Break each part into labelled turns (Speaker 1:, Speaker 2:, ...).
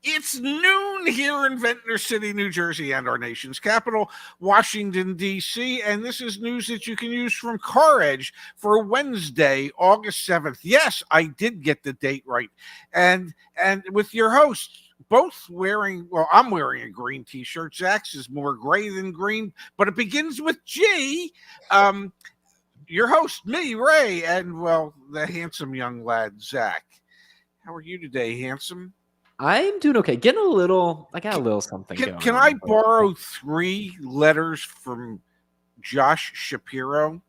Speaker 1: It's noon here in Ventnor City, New Jersey, and our nation's capital, Washington, D.C., and this is news that you can use from CarEdge for Wednesday, August 7th. Yes, I did get the date right. And with your hosts, both wearing, well, I'm wearing a green T-shirt. Zach's is more gray than green, but it begins with G. Your host, me, Ray, and, well, the handsome young lad, Zach. How are you today, handsome?
Speaker 2: I'm doing okay. I got a little something going on.
Speaker 1: Can I borrow 3 letters from Josh Shapiro?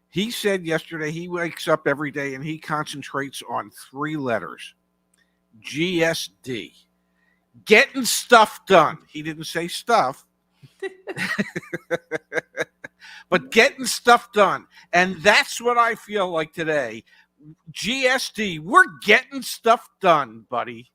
Speaker 1: He said yesterday he wakes up every day and he concentrates on 3 letters. GSD. Getting stuff done. He didn't say stuff. But getting stuff done. And that's what I feel like today. GSD. We're getting stuff done, buddy.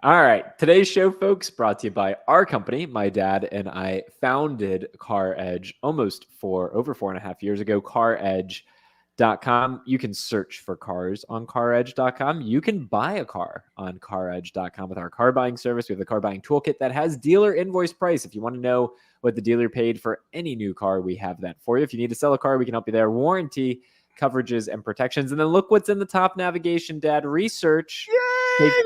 Speaker 2: All right. Today's show, folks, brought to you by our company. My dad and I founded CarEdge over 4.5 years ago, CarEdge.com. You can search for cars on CarEdge.com. You can buy a car on CarEdge.com with our car buying service. We have the car buying toolkit that has dealer invoice price. If you want to know what the dealer paid for any new car, we have that for you. If you need to sell a car, we can help you there. Warranty, coverages, and protections. And then look what's in the top navigation, Dad. Research.
Speaker 1: Yay! Takes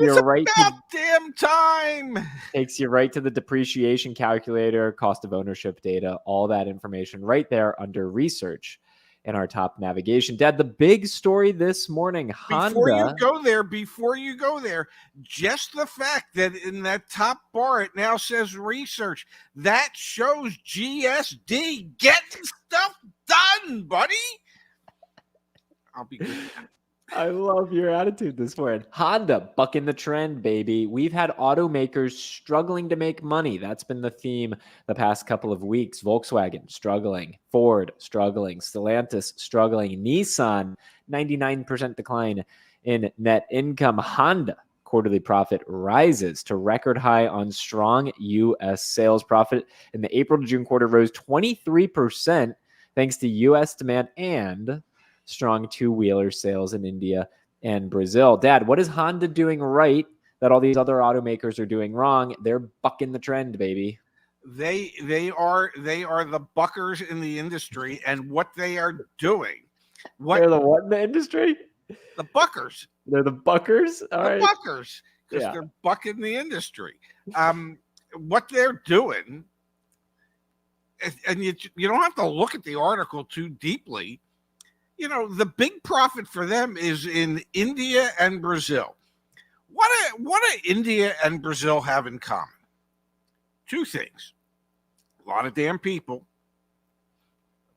Speaker 1: you
Speaker 2: right to the depreciation calculator, cost of ownership data, all that information right there under research in our top navigation. Dad, the big story this morning, Honda.
Speaker 1: Before you go there, just the fact that in that top bar it now says research, that shows GSD getting stuff done, buddy. I'll be good.
Speaker 2: I love your attitude this morning. Honda bucking the trend, baby. We've had automakers struggling to make money. That's been the theme the past couple of weeks. Volkswagen struggling, Ford struggling, Stellantis struggling, Nissan 99% decline in net income. Honda quarterly profit rises to record high on strong U.S. sales. Profit in the April to June quarter rose 23% thanks to U.S. demand and strong two-wheeler sales in India and Brazil. Dad, what is Honda doing right that all these other automakers are doing wrong? They're bucking the trend, baby.
Speaker 1: They are the buckers in the industry, and what they are doing.
Speaker 2: They're the what in the industry?
Speaker 1: The buckers.
Speaker 2: They're the buckers?
Speaker 1: All right. Buckers, because they're bucking the industry. What they're doing, and you don't have to look at the article too deeply. You know, the big profit for them is in India and Brazil. What do India and Brazil have in common? 2 things. A lot of damn people,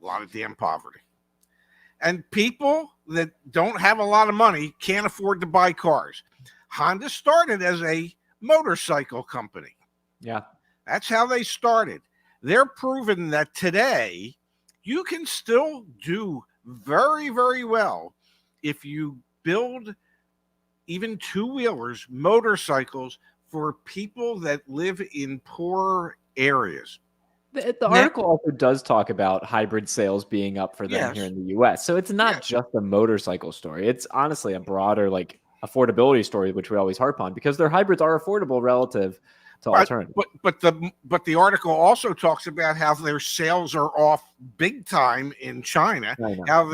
Speaker 1: a lot of damn poverty. And people that don't have a lot of money can't afford to buy cars. Honda started as a motorcycle company.
Speaker 2: Yeah.
Speaker 1: That's how they started. They're proving that today you can still do very, very well if you build even two-wheelers, motorcycles for people that live in poor areas.
Speaker 2: The article also does talk about hybrid sales being up for them here in the U.S. So it's not just a motorcycle story. It's honestly a broader affordability story, which we always harp on, because their hybrids are affordable relative to alternatives.
Speaker 1: But the article also talks about how their sales are off big time in China. How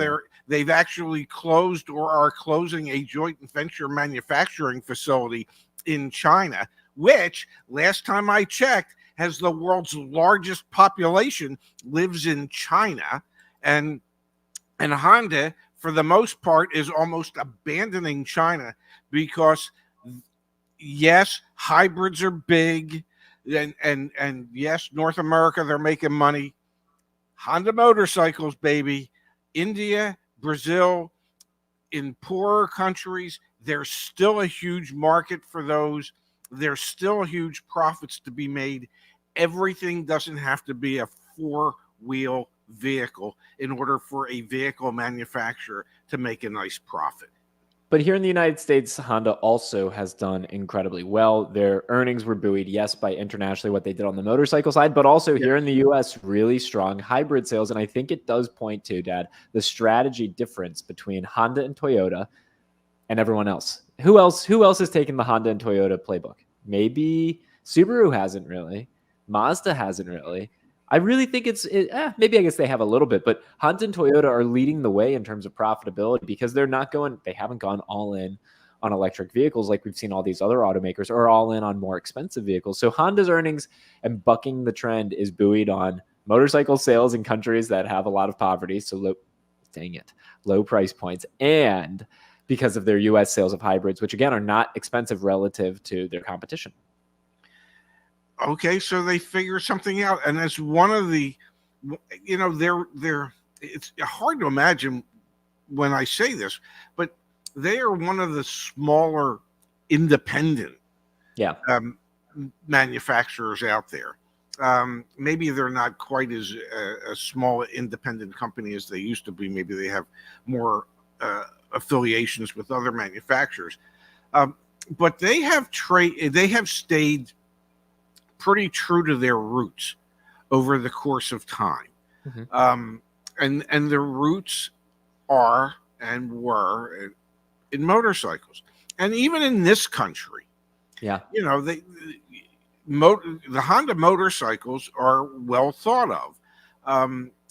Speaker 1: they've actually closed or are closing a joint venture manufacturing facility in China, which last time I checked has the world's largest population lives in China, and Honda for the most part is almost abandoning China because yes, hybrids are big, and yes, North America, they're making money. Honda motorcycles, baby. India, Brazil, in poorer countries, there's still a huge market for those. There's still huge profits to be made. Everything doesn't have to be a 4-wheel vehicle in order for a vehicle manufacturer to make a nice profit.
Speaker 2: But here in the United States, Honda also has done incredibly well. Their earnings were buoyed, yes, by internationally what they did on the motorcycle side, but also here in the U.S., really strong hybrid sales. And I think it does point to, Dad, the strategy difference between Honda and Toyota and everyone else. Who else has taken the Honda and Toyota playbook? Maybe Subaru hasn't really. Mazda hasn't really. I really think maybe I guess they have a little bit, but Honda and Toyota are leading the way in terms of profitability because they haven't gone all in on electric vehicles like we've seen all these other automakers, or all in on more expensive vehicles. So Honda's earnings and bucking the trend is buoyed on motorcycle sales in countries that have a lot of poverty. So low price points, and because of their US sales of hybrids, which again are not expensive relative to their competition.
Speaker 1: Okay, so they figure something out, and as one of the, they're it's hard to imagine when I say this, but they are one of the smaller independent manufacturers out there. Maybe they're not quite as a small independent company as they used to be. Maybe they have more affiliations with other manufacturers, but they have stayed pretty true to their roots over the course of time. Mm-hmm. And their roots are and were in motorcycles. And even in this country, the Honda motorcycles are well thought of.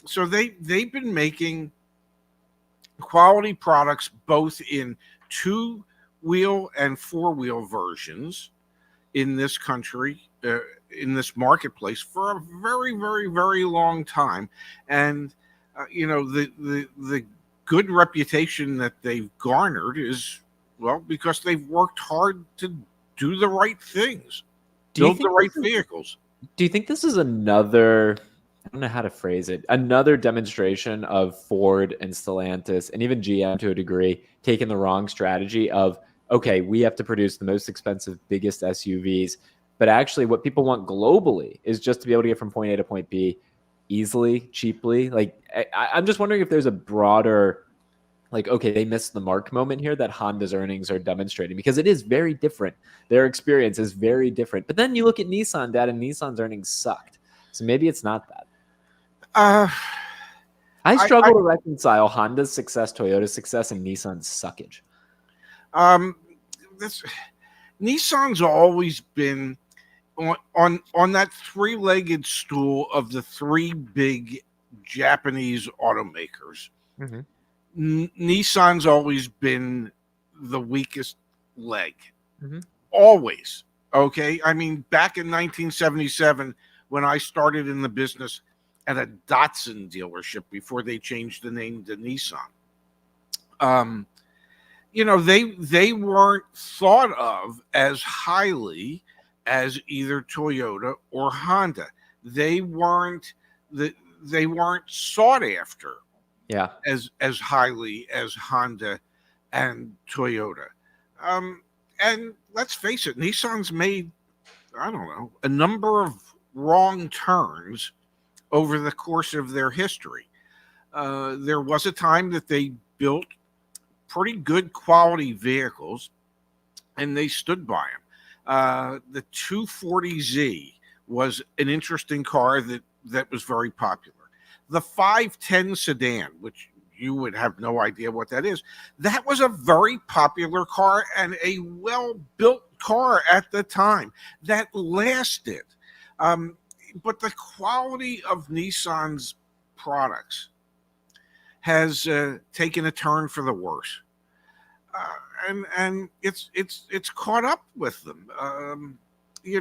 Speaker 1: So they've been making quality products both in 2-wheel and 4-wheel versions in this country, in this marketplace for a very, very, very long time. And the good reputation that they've garnered is, well, because they've worked hard to do the right things, build the right vehicles.
Speaker 2: Do you think this is another, I don't know how to phrase it, another demonstration of Ford and Stellantis and even GM to a degree taking the wrong strategy of, okay, we have to produce the most expensive, biggest SUVs, but actually what people want globally is just to be able to get from point A to point B easily, cheaply. Like, I'm just wondering if there's a broader, like, okay, they missed the mark moment here that Honda's earnings are demonstrating, because it is very different. Their experience is very different. But then you look at Nissan, Dad, and Nissan's earnings sucked. So maybe it's not that. I struggle to reconcile Honda's success, Toyota's success, and Nissan's suckage.
Speaker 1: Nissan's always been on that three-legged stool of the three big Japanese automakers. Mm-hmm. Nissan's always been the weakest leg. Mm-hmm. Always. Okay. I mean, back in 1977, when I started in the business at a Datsun dealership before they changed the name to Nissan, they weren't thought of as highly as either Toyota or Honda. They weren't sought after as highly as Honda and Toyota. And let's face it, Nissan's made, I don't know, a number of wrong turns over the course of their history. There was a time that they built pretty good quality vehicles, and they stood by them. The 240Z was an interesting car that was very popular. The 510 sedan, which you would have no idea what that is, that was a very popular car and a well-built car at the time that lasted. But the quality of Nissan's products has taken a turn for the worse. And it's caught up with them. They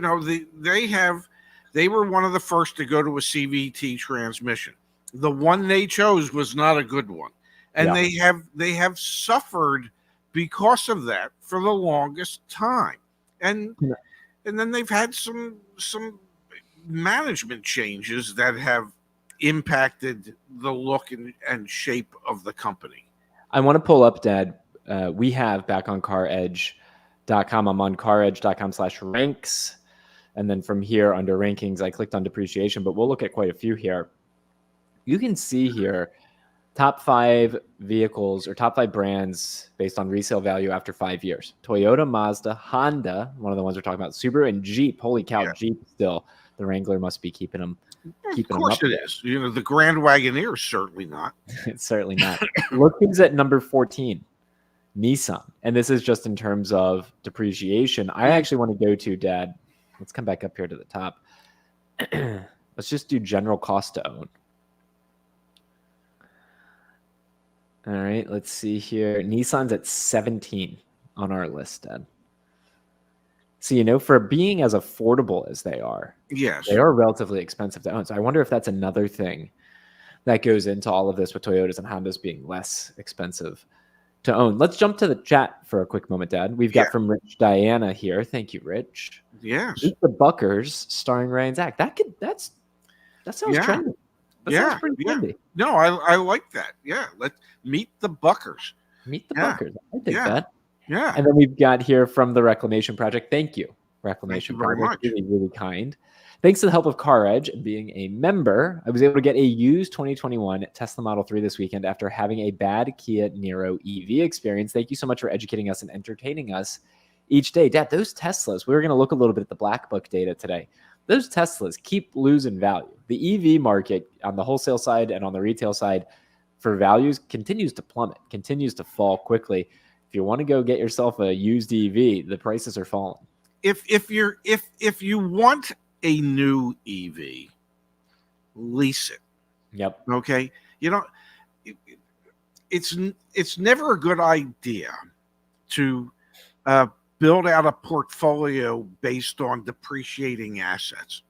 Speaker 1: were one of the first to go to a CVT transmission. The one they chose was not a good one, and they have suffered because of that for the longest time. And then they've had some management changes that have impacted the look and shape of the company.
Speaker 2: I want to pull up, Dad. We have back on CarEdge.com. I'm on CarEdge.com/ranks. And then from here under rankings, I clicked on depreciation, but we'll look at quite a few here. You can see here top 5 vehicles or top 5 brands based on resale value after 5 years. Toyota, Mazda, Honda, one of the ones we're talking about, Subaru, and Jeep. Holy cow, Jeep still. The Wrangler must be keeping them.
Speaker 1: Of course it is. The Grand Wagoneer is certainly not.
Speaker 2: It's certainly not. Look who's at number 14. Nissan. And this is just in terms of depreciation. I actually want to go to, Dad, let's come back up here to the top. Let's just do general cost to own. All right, let's see here. Nissan's at 17 on our list, Dad. So, for being as affordable as they are,
Speaker 1: Yes,
Speaker 2: they are relatively expensive to own. So I wonder if that's another thing that goes into all of this with Toyotas and Hondas being less expensive to own. Let's jump to the chat for a quick moment, Dad. We've got from Rich Diana here. Thank you, Rich.
Speaker 1: Yes.
Speaker 2: Meet the Buckers starring Ryan Zach. That sounds trendy. That sounds pretty trendy.
Speaker 1: No, I like that. Yeah, let's meet the Buckers.
Speaker 2: Meet the Buckers. I think that.
Speaker 1: Yeah.
Speaker 2: And then we've got here from the Reclamation Project. Thank you, Reclamation
Speaker 1: Project. Very much.
Speaker 2: Really, really kind. Thanks to the help of CarEdge and being a member, I was able to get a used 2021 Tesla Model 3 this weekend after having a bad Kia Niro EV experience. Thank you so much for educating us and entertaining us each day. Dad, those Teslas, we were going to look a little bit at the Black Book data today. Those Teslas keep losing value. The EV market on the wholesale side and on the retail side for values continues to plummet, continues to fall quickly. If you want to go get yourself a used EV, the prices are falling.
Speaker 1: If you want a new EV, lease it.
Speaker 2: Yep.
Speaker 1: Okay. It's never a good idea to build out a portfolio based on depreciating assets.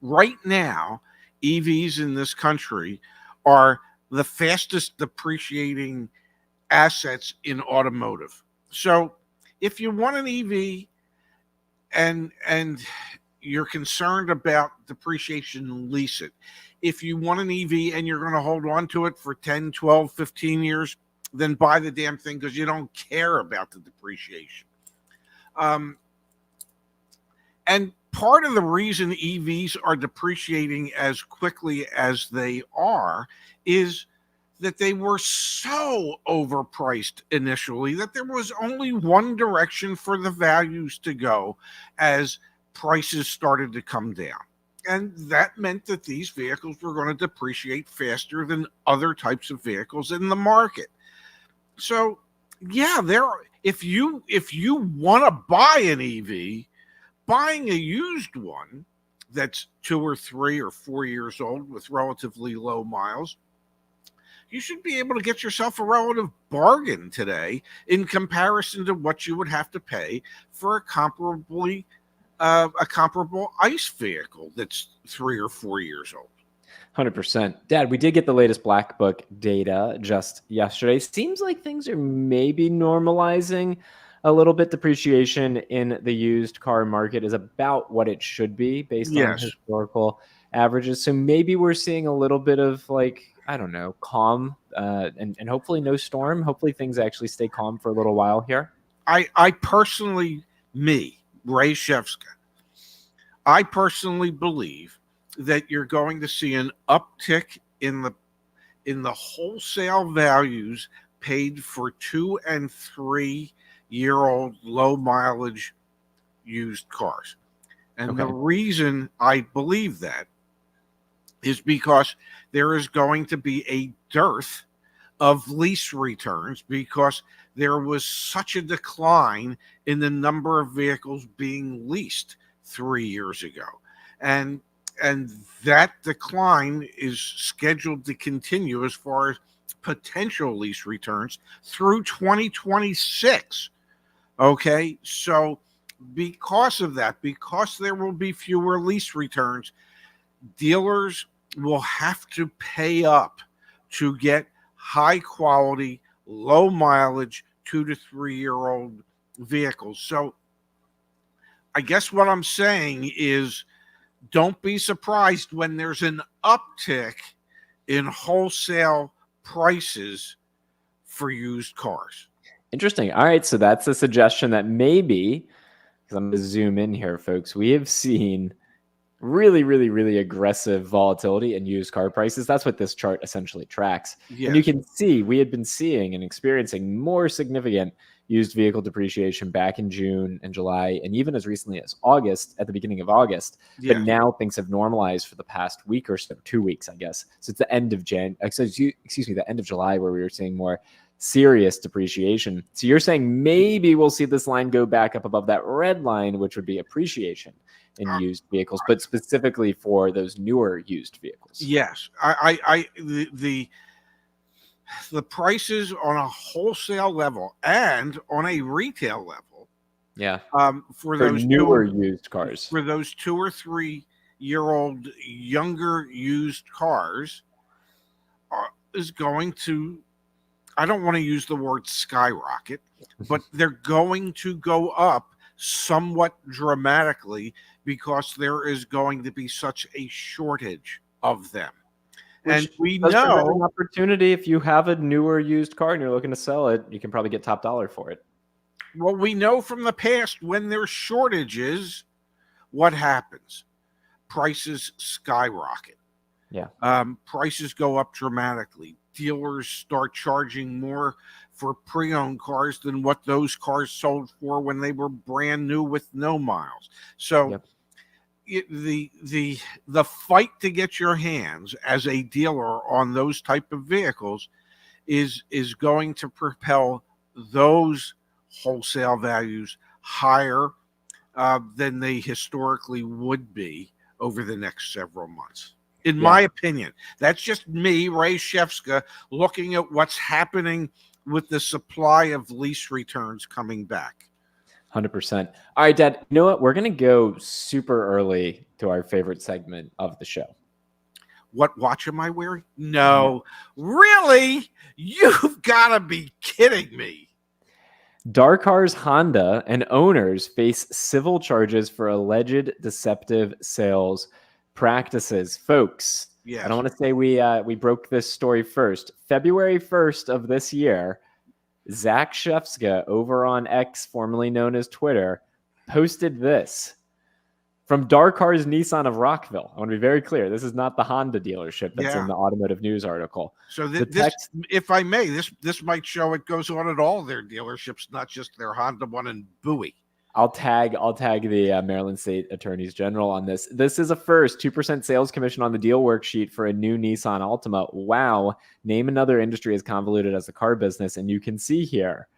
Speaker 1: Right now, EVs in this country are the fastest depreciating assets in automotive. So if you want an EV and you're concerned about depreciation, lease it. If you want an EV and you're going to hold on to it for 10, 12, 15 years, then buy the damn thing because you don't care about the depreciation. And part of the reason EVs are depreciating as quickly as they are is that they were so overpriced initially that there was only one direction for the values to go as prices started to come down. And that meant that these vehicles were going to depreciate faster than other types of vehicles in the market. So, yeah, if you want to buy an EV, buying a used one that's 2 or 3 or 4 years old with relatively low miles, you should be able to get yourself a relative bargain today in comparison to what you would have to pay for a comparable ICE vehicle that's 3 or 4 years old.
Speaker 2: 100%. Dad, we did get the latest Black Book data just yesterday. Seems like things are maybe normalizing a little bit. Depreciation in the used car market is about what it should be based on historical averages. So maybe we're seeing a little bit of calm and hopefully no storm. Hopefully things actually stay calm for a little while here.
Speaker 1: I personally, Ray Shevska, I personally believe that you're going to see an uptick in the wholesale values paid for 2 and 3 year old low mileage used cars. And the reason I believe that is because there is going to be a dearth of lease returns because there was such a decline in the number of vehicles being leased 3 years ago. And that decline is scheduled to continue as far as potential lease returns through 2026. Okay, so because of that, because there will be fewer lease returns, dealers will have to pay up to get high quality, low mileage, 2 to 3 year old vehicles. So I guess what I'm saying is don't be surprised when there's an uptick in wholesale prices for used cars.
Speaker 2: Interesting. All right. So that's a suggestion that maybe, because I'm going to zoom in here, folks, we have seen really, really, really aggressive volatility in used car prices. That's what this chart essentially tracks. Yes. And you can see we had been seeing and experiencing more significant used vehicle depreciation back in June and July, and even as recently as August, at the beginning of August. Yeah. But now things have normalized for the past week or so, 2 weeks, I guess. So it's the end of the end of July where we were seeing more. serious depreciation. So you're saying maybe we'll see this line go back up above that red line, which would be appreciation in used vehicles, but specifically for those newer used vehicles.
Speaker 1: Yes, the prices on a wholesale level and on a retail level, for those
Speaker 2: newer used cars,
Speaker 1: for those 2 or 3 year old younger used cars, is going to, I don't want to use the word skyrocket, but they're going to go up somewhat dramatically because there is going to be such a shortage of them. And we know
Speaker 2: an opportunity. If you have a newer used car and you're looking to sell it, you can probably get top dollar for it.
Speaker 1: Well, we know from the past, when there's shortages, what happens? Prices skyrocket.
Speaker 2: Yeah.
Speaker 1: Prices go up dramatically. Dealers start charging more for pre-owned cars than what those cars sold for when they were brand new with no miles. So the fight to get your hands as a dealer on those type of vehicles is going to propel those wholesale values higher than they historically would be over the next several months. In my opinion, that's just me, Ray Shefska, looking at what's happening with the supply of lease returns coming back.
Speaker 2: 100%. All right, Dad, you know what? We're going to go super early to our favorite segment of the show.
Speaker 1: What watch am I wearing? No. Really? You've got to be kidding me.
Speaker 2: Darkar's Honda and owners face civil charges for alleged deceptive sales practices. Folks, I don't want to say we broke this story first. February 1st of this year, Zach Shefska over on X, formerly known as Twitter, posted this from Darkar's Nissan of Rockville. I want to be very clear. This is not the Honda dealership that's in the Automotive News article.
Speaker 1: So this, if I may, this might show it goes on at all their dealerships, not just their Honda one in Bowie.
Speaker 2: I'll tag the Maryland State Attorneys General on this. This is a first 2% sales commission on the deal worksheet for a new Nissan Altima. Wow. Name another industry as convoluted as the car business. And you can see here,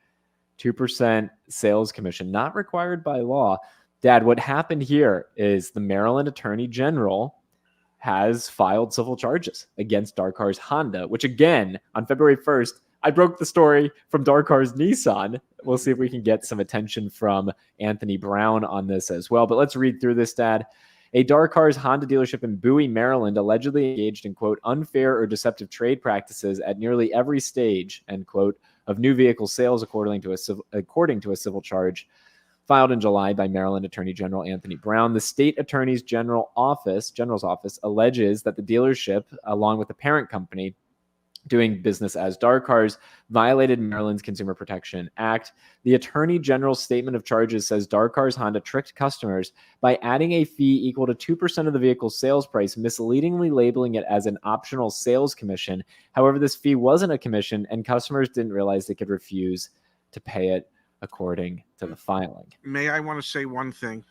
Speaker 2: 2% sales commission, not required by law. Dad, what happened here is the Maryland Attorney General has filed civil charges against Darkar's Honda, which again, on February 1st, I broke the story from Darkar's Nissan. We'll see if we can get some attention from Anthony Brown on this as well. But let's read through this, Dad. A Darkar's Honda dealership in Bowie, Maryland, allegedly engaged in, quote, unfair or deceptive trade practices at nearly every stage, end quote, of new vehicle sales, according to a civil charge filed in July by Maryland Attorney General Anthony Brown. The state attorney's general's office alleges that the dealership, along with the parent company, doing business as Darkar's, violated Maryland's Consumer Protection Act. The Attorney General's statement of charges says Darkar's Honda tricked customers by adding a fee equal to 2% of the vehicle's sales price, misleadingly labeling it as an optional sales commission. However, this fee wasn't a commission, and customers didn't realize they could refuse to pay it, according to the filing.
Speaker 1: May I want to say one thing?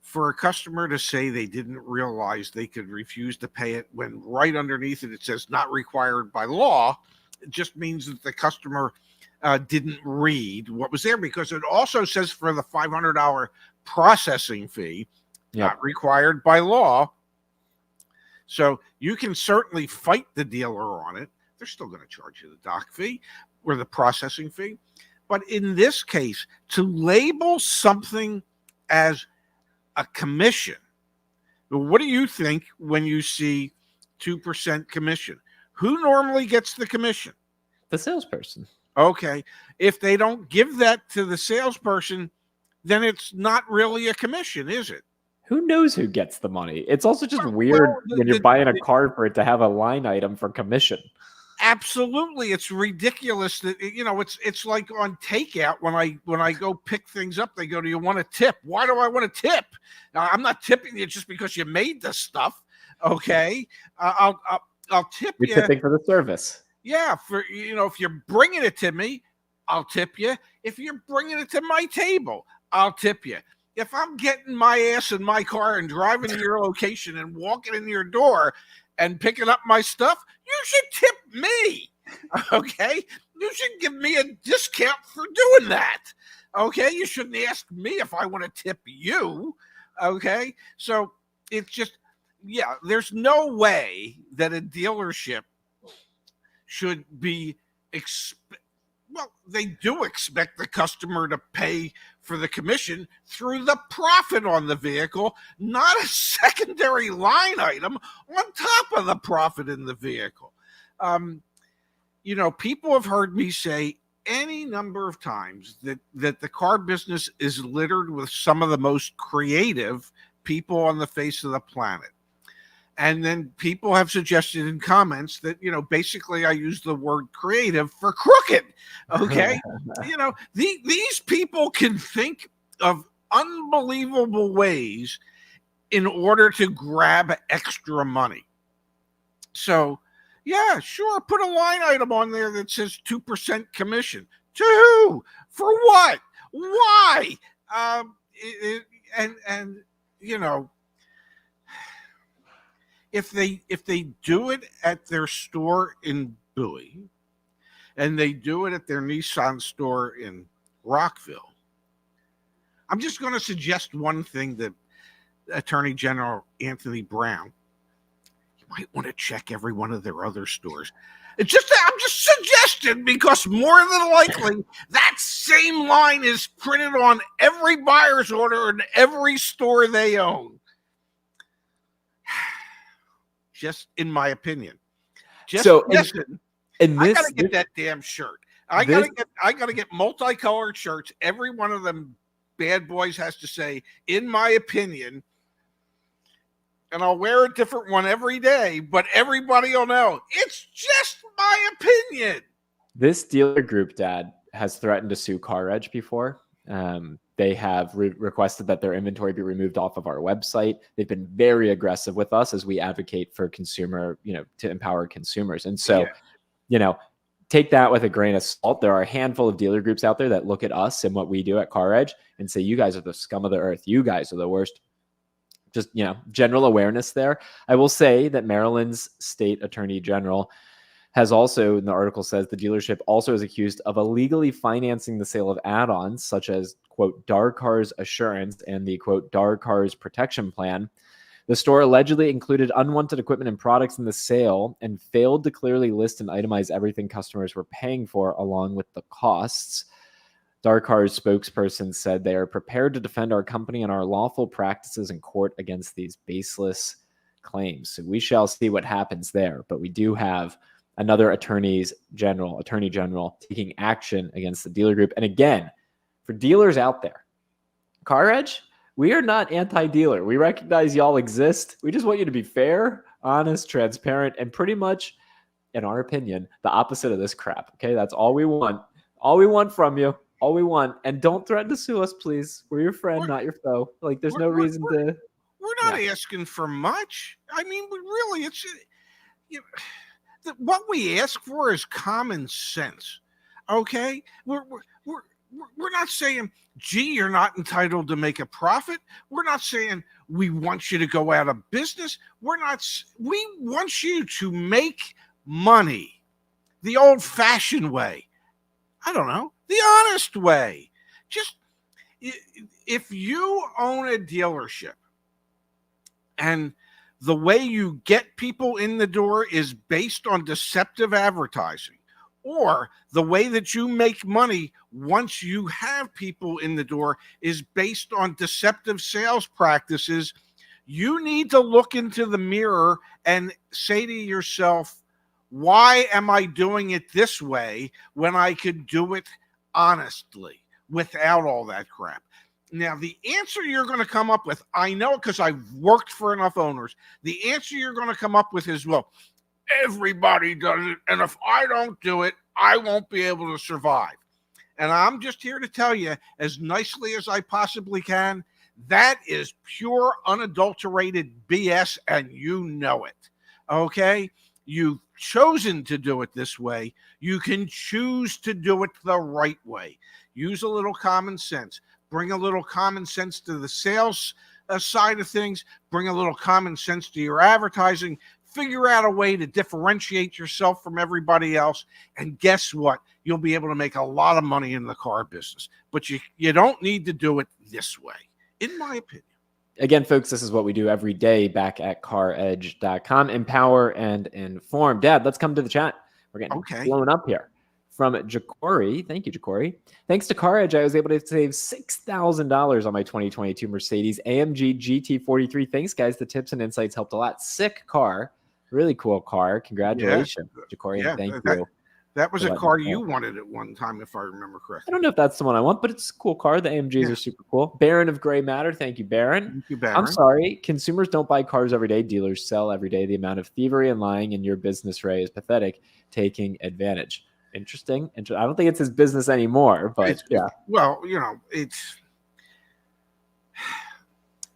Speaker 1: For a customer to say they didn't realize they could refuse to pay it when right underneath it says not required by law, it just means that the customer didn't read what was there, because it also says for the $500 processing fee, not required by law. So you can certainly fight the dealer on it. They're still going to charge you the doc fee or the processing fee. But in this case, to label something as a commission, what do you think when you see 2% commission? Who normally gets the commission?
Speaker 2: The salesperson.
Speaker 1: Okay. If they don't give that to the salesperson, then it's not really a commission, is it?
Speaker 2: Who knows who gets the money? It's also just weird when you're buying a car for it to have a line item for commission.
Speaker 1: Absolutely, it's ridiculous that, you know, it's like on takeout when I go pick things up, they go, "Do you want a tip?" Why do I want a tip? Now, I'm not tipping you just because you made the stuff. Okay, I'll tip you.
Speaker 2: You're tipping for the service.
Speaker 1: Yeah, for, you know, if you're bringing it to me, I'll tip you. If you're bringing it to my table, I'll tip you. If I'm getting my ass in my car and driving to your location and walking in your door and picking up my stuff, you should tip me. Okay? You should give me a discount for doing that. Okay. You shouldn't ask me if I want to tip you. Okay. So it's just, yeah, there's no way that a dealership should be well, they do expect the customer to pay for the commission through the profit on the vehicle, not a secondary line item on top of the profit in the vehicle. People have heard me say any number of times that the car business is littered with some of the most creative people on the face of the planet. And then people have suggested in comments that, basically I use the word creative for crooked. Okay. These people can think of unbelievable ways in order to grab extra money. So, yeah, sure. Put a line item on there that says 2% commission. To who? For what? Why? If they do it at their store in Bowie and they do it at their Nissan store in Rockville, I'm just going to suggest one thing that Attorney General Anthony Brown, you might want to check every one of their other stores. I'm just suggesting, because more than likely that same line is printed on every buyer's order in every store they own. Just in my opinion. I gotta get that damn shirt. I gotta get multicolored shirts. Every one of them bad boys has to say, in my opinion, and I'll wear a different one every day, but everybody will know it's just my opinion.
Speaker 2: This dealer group, Dad, has threatened to sue CarEdge before. They have requested that their inventory be removed off of our website. They've been very aggressive with us as we advocate for consumer, to empower consumers. And so, take that with a grain of salt. There are a handful of dealer groups out there that look at us and what we do at CarEdge and say, you guys are the scum of the earth. You guys are the worst. Just, general awareness there. I will say that Maryland's state attorney general has also, in the article says, the dealership also is accused of illegally financing the sale of add-ons such as, quote, Darcar's Assurance and the, quote, Darcar's Protection Plan. The store allegedly included unwanted equipment and products in the sale and failed to clearly list and itemize everything customers were paying for along with the costs. Darcar's spokesperson said they are prepared to defend our company and our lawful practices in court against these baseless claims. So we shall see what happens there. But we do have another attorney general taking action against the dealer group. And again, for dealers out there, CarEdge, we are not anti-dealer. We recognize y'all exist. We just want you to be fair, honest, transparent, and pretty much, in our opinion, the opposite of this crap. Okay, that's all we want. All we want from you. All we want. And don't threaten to sue us, please. We're your friend, not your foe. Like, there's no reason to.
Speaker 1: We're not asking for much. I mean, really, it's what we ask for is common sense. Okay, we're not saying, gee, you're not entitled to make a profit. We're not saying we want you to go out of business. We want you to make money the old-fashioned way. I don't know, the honest way. Just if you own a dealership and the way you get people in the door is based on deceptive advertising, or the way that you make money once you have people in the door is based on deceptive sales practices, you need to look into the mirror and say to yourself, why am I doing it this way when I could do it honestly without all that crap? Now, the answer you're going to come up with, I know because I've worked for enough owners, the answer you're going to come up with is, well, everybody does it, and if I don't do it, I won't be able to survive. And I'm just here to tell you, as nicely as I possibly can, that is pure, unadulterated BS, and you know it. Okay? You've chosen to do it this way. You can choose to do it the right way. Use a little common sense. Bring a little common sense to the sales side of things. Bring a little common sense to your advertising. Figure out a way to differentiate yourself from everybody else. And guess what? You'll be able to make a lot of money in the car business. But you don't need to do it this way, in my opinion.
Speaker 2: Again, folks, this is what we do every day back at CarEdge.com. Empower and inform. Dad, let's come to the chat. We're getting blown up here. From Jacori. Thank you, Jacori. Thanks to CarEdge, I was able to save $6,000 on my 2022 Mercedes AMG GT43. Thanks, guys. The tips and insights helped a lot. Sick car. Really cool car. Congratulations, Jacori. Thank you.
Speaker 1: That was a car you wanted at one time, if I remember correctly.
Speaker 2: I don't know if that's the one I want, but it's a cool car. The AMGs are super cool. Baron of Gray Matter. Thank you, Baron.
Speaker 1: Thank you, Baron.
Speaker 2: I'm sorry. Consumers don't buy cars every day. Dealers sell every day. The amount of thievery and lying in your business, Ray, is pathetic. Taking advantage. Interesting. I don't think it's his business anymore, but
Speaker 1: Well, it's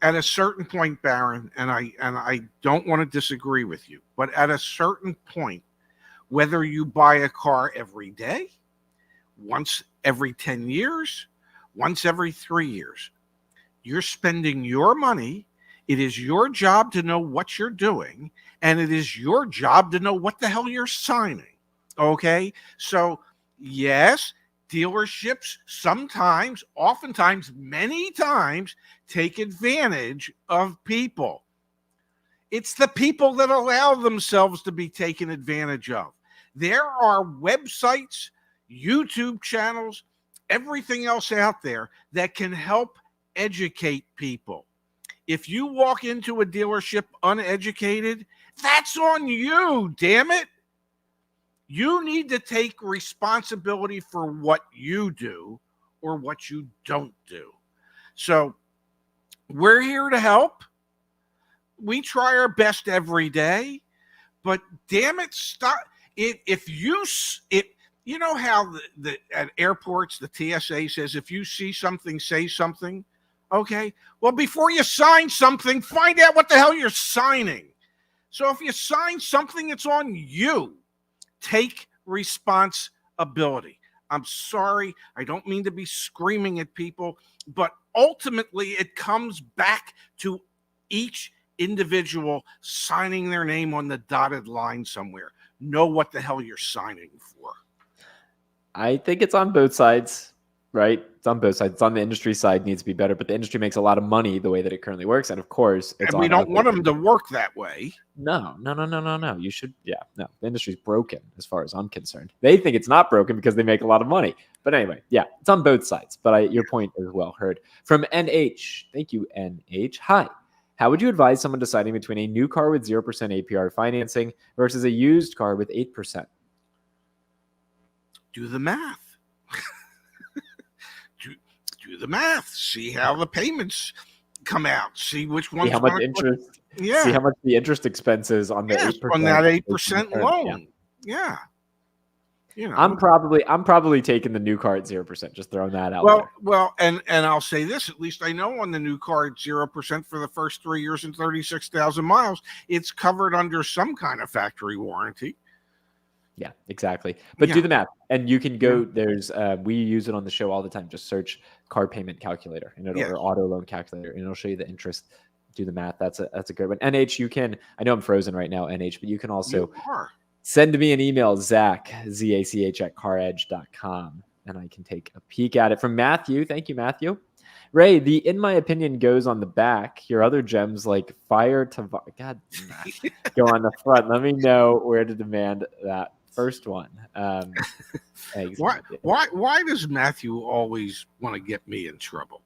Speaker 1: at a certain point, Baron, and I don't want to disagree with you, but at a certain point, whether you buy a car every day, once every 10 years, once every 3 years, you're spending your money. It is your job to know what you're doing, and it is your job to know what the hell you're signing. Okay, so yes, dealerships sometimes, oftentimes, many times take advantage of people. It's the people that allow themselves to be taken advantage of. There are websites, YouTube channels, everything else out there that can help educate people. If you walk into a dealership uneducated, that's on you, damn it. You need to take responsibility for what you do or what you don't do. So we're here to help. We try our best every day, but damn it, stop. If you know how the at airports, the TSA says, if you see something, say something. Okay. Well, before you sign something, find out what the hell you're signing. So if you sign something, it's on you. Take responsibility. I'm sorry. I don't mean to be screaming at people, but ultimately it comes back to each individual signing their name on the dotted line somewhere. Know what the hell you're signing for.
Speaker 2: I think it's on both sides, right? It's on both sides. It's on the industry side, needs to be better, but the industry makes a lot of money the way that it currently works. And of course,
Speaker 1: and we don't want them to work that way.
Speaker 2: No. You should, no. The industry's broken as far as I'm concerned. They think it's not broken because they make a lot of money. But anyway, it's on both sides. But your point is well heard. From NH, thank you, NH. Hi. How would you advise someone deciding between a new car with 0% APR financing versus a used car with 8%?
Speaker 1: Do the math. Do the math. See how the payments come out. See which ones.
Speaker 2: See how much interest. See how much the interest expense is on the 8%
Speaker 1: on that 8% loan. Yeah.
Speaker 2: I'm probably taking the new car at 0%. Just throwing that out there.
Speaker 1: Well, and I'll say this. At least I know on the new car at 0% for the first 3 years and 36,000 miles, it's covered under some kind of factory warranty.
Speaker 2: Yeah, exactly. But do the math, and you can go. There's we use it on the show all the time. Just search car payment calculator and or auto loan calculator, and it'll show you the interest. Do the math. That's a good one. NH, you can. I know I'm frozen right now, NH, but you can also send me an email, Zach, ZACH at CarEdge.com, and I can take a peek at it. From Matthew, thank you, Matthew. Ray, the in my opinion goes on the back. Your other gems like fire to God go on the front. Let me know where to demand that first one.
Speaker 1: Why does Matthew always want to get me in trouble?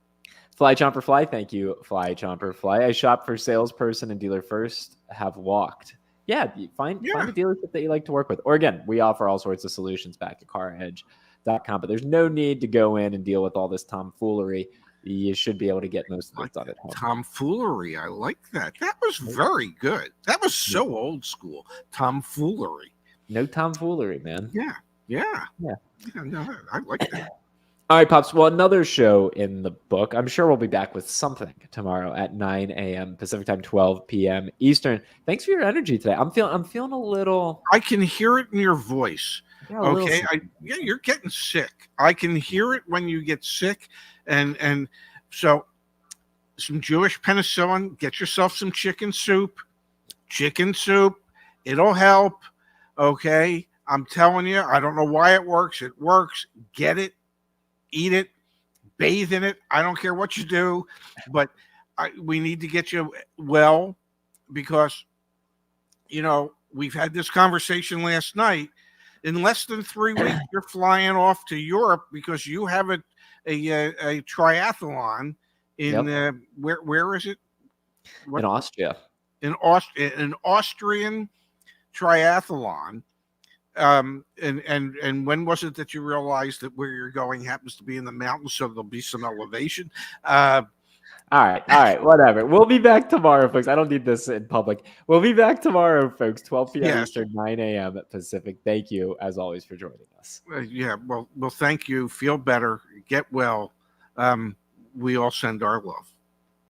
Speaker 2: Fly Chomper Fly, thank you, Fly Chomper Fly. I shop for salesperson and dealer first, have walked. Yeah, find a dealership that you like to work with. Or again, we offer all sorts of solutions back at CarEdge.com, but there's no need to go in and deal with all this tomfoolery. You should be able to get most of it done at home.
Speaker 1: Tomfoolery, I like that. That was very good. That was so old school. Tomfoolery.
Speaker 2: No tomfoolery, man.
Speaker 1: Yeah. No, I like that.
Speaker 2: All right, Pops. Well, another show in the book. I'm sure we'll be back with something tomorrow at 9 a.m. Pacific time, 12 p.m. Eastern. Thanks for your energy today. I'm feeling a little.
Speaker 1: I can hear it in your voice. Okay. You're getting sick. I can hear it when you get sick. And so some Jewish penicillin, get yourself some chicken soup, It'll help. Okay. I'm telling you, I don't know why it works. It works. Get it, eat it, bathe in it. I don't care what you do, but we need to get you well, because, we've had this conversation last night. In less than 3 weeks, you're flying off to Europe because you have a triathlon in
Speaker 2: Yep.
Speaker 1: where is it?
Speaker 2: In Austria.
Speaker 1: An Austrian triathlon. And when was it that you realized that where you're going happens to be in the mountains, so there'll be some elevation?
Speaker 2: All right, whatever. We'll be back tomorrow, folks. I don't need this in public. We'll be back tomorrow, folks. 12 p.m.
Speaker 1: Yes.
Speaker 2: Eastern, 9 a.m. Pacific. Thank you, as always, for joining us.
Speaker 1: Yeah. Well, thank you. Feel better. Get well. We all send our love.